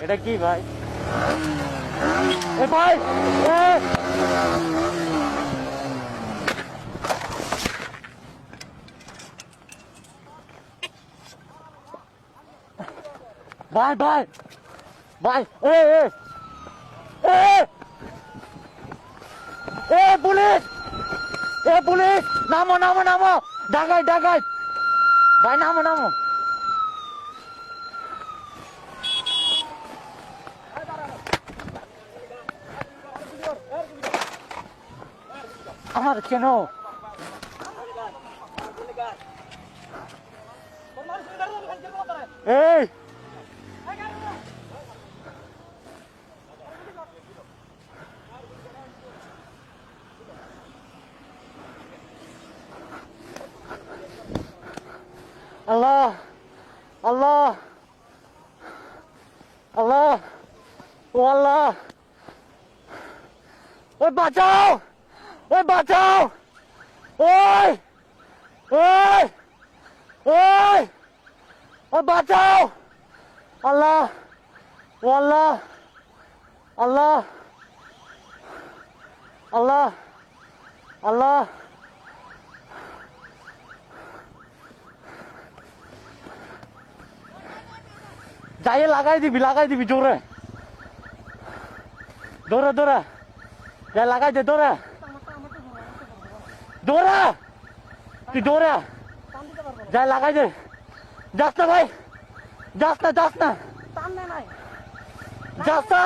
এটা কি ভাই? এ ভাই ভাই ভাই ভাই পুলিশ পুলিশ নামো নামো নামো ডাকাই ডাকাই ভাই নামো নামো আমার কেন এই আল্লাহ আল্লাহ আল্লাহ ও আল্লাহ ওই বাঁচাও ওই বাঁচাও ওই ওই ওই ওই বাঁচাও আল্লাহ ও আল্লাহ আল্লাহ আল্লাহ আল্লাহ যাই লাগাই দিবি জোরে দৌড়া দৌড়া যাই লাগাই দে দৌড়া দৌড়া তুই দৌড়া যাই লাগাই দে যাস না ভাই যাস না যাস না যাস না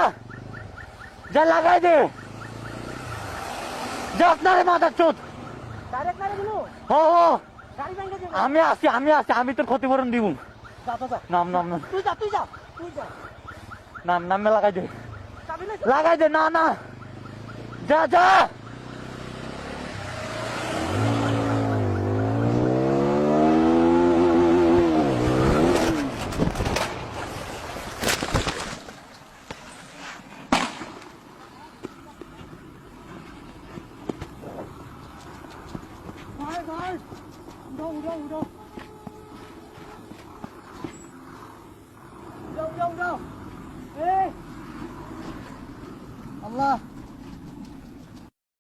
যাই লাগাই দে যাস না রে মাথার চোদ আমি আসি আমি তোর ক্ষতিপূরণ দিব নাম নাম নাম নাম নামে লাগাই দে না না যা যা ভাই ভাই উঠো উঠো উঠো